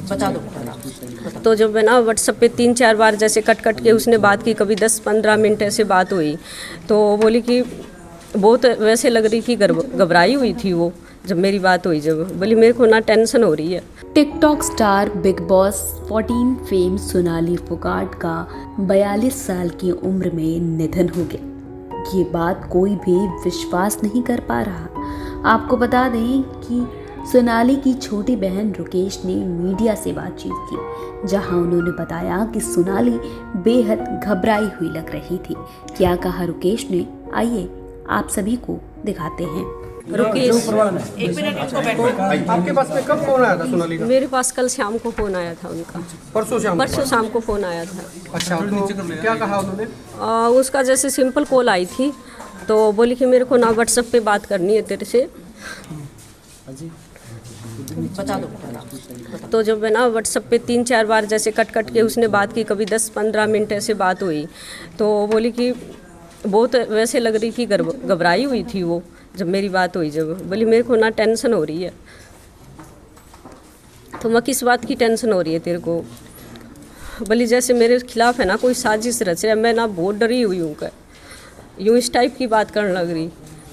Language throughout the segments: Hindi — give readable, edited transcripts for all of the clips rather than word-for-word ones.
बता दो। तो जब मैं ना व्हाट्सएप पे 3-4 बार जैसे कट कट के उसने बात की, कभी 10-15 मिनट ऐसे बात हुई, तो बोली कि बहुत वैसे लग रही थी, घबराई हुई थी वो जब मेरी बात हुई। जब बोली मेरे को ना टेंशन हो रही है। TikTok star big boss 14 fame Sonali Phogat का 42 साल की उम्र में निधन हो गया। ये बात कोई भी विश्वास नहीं कर पा रहा। आपको बता दें कि सोनाली की छोटी बहन रुकेश ने मीडिया से बातचीत की, जहां उन्होंने बताया कि सोनाली बेहद घबराई हुई लग रही थी। क्या कहा रुकेश ने, आइए आप सभी को दिखाते हैं। रुकेश, एक मिनट इसको बैठो। आपके पास में कब फोन आया था सोनाली का? मेरे पास कल शाम को फ़ोन आया था उनका। परसों शाम को फ़ोन आया था। अच्छा, तो क्या कहा उन्होंने? उसका जैसे सिंपल कॉल आई थी, तो बोली कि मेरे को ना व्हाट्सएप पे बात करनी है तेरे से। बता दो। तो जब मैं ना व्हाट्सएप पे 3-4 बार जैसे कट कट के उसने बात की, कभी 10-15 मिनट ऐसे बात हुई, तो बोली कि बहुत वैसे लग रही थी, घबराई हुई थी वो जब मेरी बात हुई। जब बोली मेरे को ना टेंशन हो रही है। तो मैं किस बात की टेंशन हो रही है तेरे को? बोली जैसे मेरे खिलाफ है ना कोई साजिश रच रहा है, मैं ना बहुत डरी हुई हूँ। क्या यूँ इस टाइप की बात करने लग रही।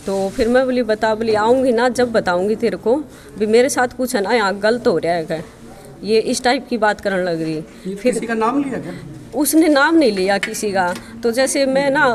तो फिर मैं बोली बता, बोली आऊँगी ना जब बताऊँगी तेरे को भी मेरे साथ कुछ है ना यहाँ गलत हो रहा है। क्या ये इस टाइप की बात करने लग रही। फिर किसी का नाम लिया क्या? उसने नाम नहीं लिया किसी का। तो जैसे मैं ना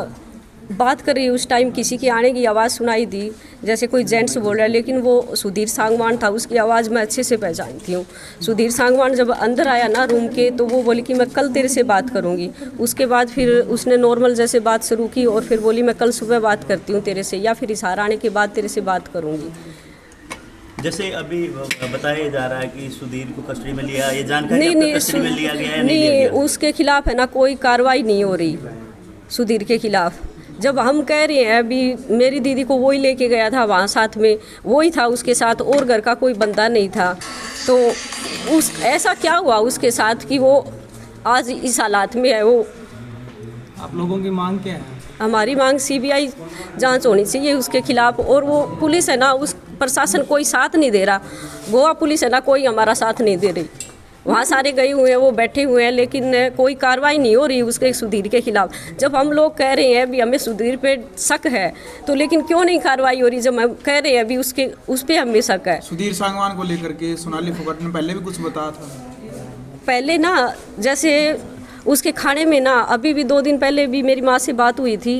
बात कर रही उस टाइम किसी की आने की आवाज़ सुनाई दी, जैसे कोई जेंट्स बोल रहा है, लेकिन वो सुधीर सांगवान था। उसकी आवाज़ मैं अच्छे से पहचानती हूँ। सुधीर सांगवान जब अंदर आया ना रूम के, तो वो बोली कि मैं कल तेरे से बात करूँगी। उसके बाद फिर उसने नॉर्मल जैसे बात शुरू की और फिर बोली मैं कल सुबह बात करती हूँ तेरे से, या फिर इशारा आने के बाद तेरे से बात करूँगी। जैसे अभी बताया जा रहा है कि सुधीर को कस्टडी में लिया, ये जानकारी आपको कस्टडी में लिया गया है? नहीं, उसके खिलाफ है ना कोई कार्रवाई नहीं हो रही सुधीर के खिलाफ। जब हम कह रहे हैं अभी मेरी दीदी को वही लेके गया था वहाँ साथ में, वही था उसके साथ, और घर का कोई बंदा नहीं था। तो उस ऐसा क्या हुआ उसके साथ कि वो आज इस हालात में है। वो आप लोगों की मांग क्या है? हमारी मांग सीबीआई जांच होनी चाहिए उसके खिलाफ। और वो पुलिस है ना, उस प्रशासन कोई साथ नहीं दे रहा। गोवा पुलिस है ना, कोई हमारा साथ नहीं दे रही। वहाँ सारे गए हुए हैं, वो बैठे हुए हैं, लेकिन कोई कार्रवाई नहीं हो रही उसके सुधीर के खिलाफ। जब हम लोग कह रहे हैं भी हमें सुधीर पे शक है, तो लेकिन क्यों नहीं कार्रवाई हो रही? जब हम कह रहे हैं अभी उस पे हमें शक है। सुधीर सांगवान को लेकर के सोनाली फोगाट ने पहले भी कुछ बताया था? पहले ना जैसे उसके खाने में ना, अभी भी 2 दिन पहले भी मेरी माँ से बात हुई थी,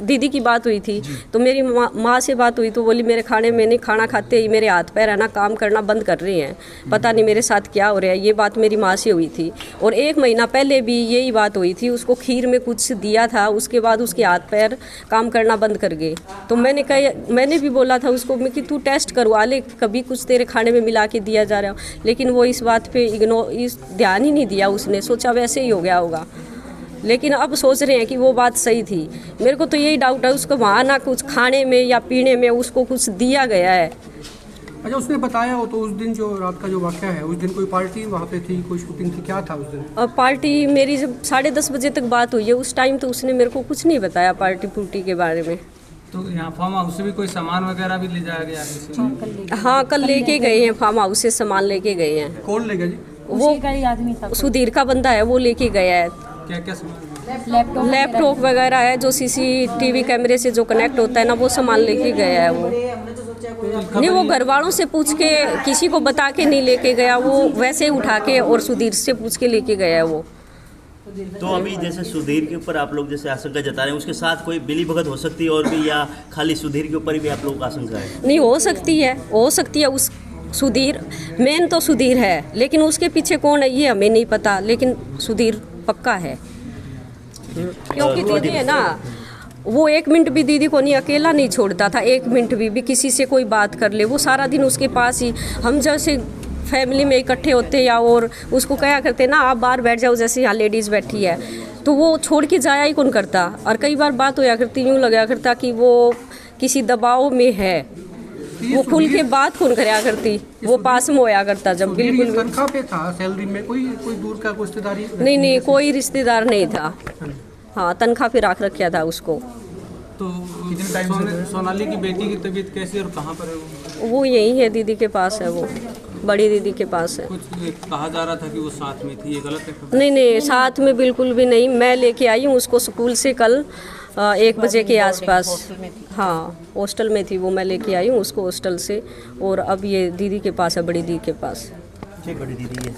दीदी की बात हुई थी। तो मेरी माँ से बात हुई तो बोली मेरे खाने में नहीं, खाना खाते ही मेरे हाथ पैर है ना काम करना बंद कर रहे हैं, पता नहीं मेरे साथ क्या हो रहा है। ये बात मेरी माँ से हुई थी। और 1 महीना पहले भी यही बात हुई थी। उसको खीर में कुछ दिया था, उसके बाद उसके हाथ पैर काम करना बंद कर गए। तो मैंने भी बोला था उसको कि तू टेस्ट करवा ले, कभी कुछ तेरे खाने में मिला के दिया जा रहा हो। लेकिन वो इस बात पे ध्यान ही नहीं दिया। उसने सोचा वैसे ही हो गया होगा। लेकिन अब सोच रहे हैं कि वो बात सही थी। मेरे को तो यही डाउट है उसको वहाँ ना कुछ खाने में या पीने में उसको कुछ दिया गया है। अच्छा, उसने बताया हो तो उस दिन जो रात का जो वाक़या है, उस दिन कोई पार्टी वहाँ पे थी, कोई शूटिंग थी, क्या था उस दिन? और पार्टी मेरी जब 10:30 बजे तक बात हुई है, उस टाइम तो उसने मेरे को कुछ नहीं बताया पार्टी पुर्टी के बारे में। तो यहाँ फार्म हाउस से भी कोई सामान वगैरह भी ले जाया गया? हाँ, कल लेके गए हैं, फार्म हाउस से सामान लेके गए हैं। कौन ले गया जी? वो आदमी था, सुधीर का बंदा है, वो लेके गया है। क्या क्या सामान? लैपटॉप वगैरह है, जो CCTV कैमरे से जो कनेक्ट होता है ना, वो सामान लेके गया है। वो नहीं, वो घर वालों से पूछ के, किसी को बता के नहीं लेके गया, वो वैसे ही उठा के और सुधीर से पूछ के लेके गया है वो। तो अभी जैसे सुधीर के ऊपर आप लोग जैसे आशंका जता रहे हैं, उसके साथ कोई मिली भगत हो सकती है और भी, या खाली सुधीर के ऊपर भी आप लोग आशंका है? नहीं, हो सकती है। उस सुधीर मेन तो सुधीर है, लेकिन उसके पीछे कौन है ये हमें नहीं पता, लेकिन सुधीर पक्का है। क्योंकि दीदी है ना, वो 1 मिनट भी दीदी को नहीं, अकेला नहीं छोड़ता था। 1 मिनट भी किसी से कोई बात कर ले, वो सारा दिन उसके पास ही। हम जैसे फैमिली में इकट्ठे होते या और उसको कहा करते ना आप बाहर बैठ जाओ, जैसे यहाँ लेडीज़ बैठी है, तो वो छोड़ के जाया ही कौन करता। और कई बार बात होया करती, यूँ लगा करता कि वो किसी दबाव में है, वो खुल के बात कौन कराया करती, वो पास में होया करता जब। बिल्कुल तनख्वाह पे था, सैलरी में कोई दूर का कोई रिश्तेदारी? नहीं, कोई रिश्तेदार नहीं था। हाँ, तनख्वाह पे रख रखा था उसको। तो कितने टाइम से सोनाली की बेटी की तबीयत कैसी और कहाँ पर है वो? वो यही है, दीदी के पास है, वो बड़ी दीदी के पास है। कुछ कहा जा रहा था कि वो साथ में थी, ये गलत है? नहीं नहीं, साथ में बिल्कुल भी नहीं। मैं लेके आई हूँ उसको स्कूल से कल 1 बजे के आसपास। हाँ, हॉस्टल में थी वो, मैं लेके आई हूँ उसको हॉस्टल से, और अब ये दीदी के पास है, बड़ी दीदी के पास। बड़ी दीदी है।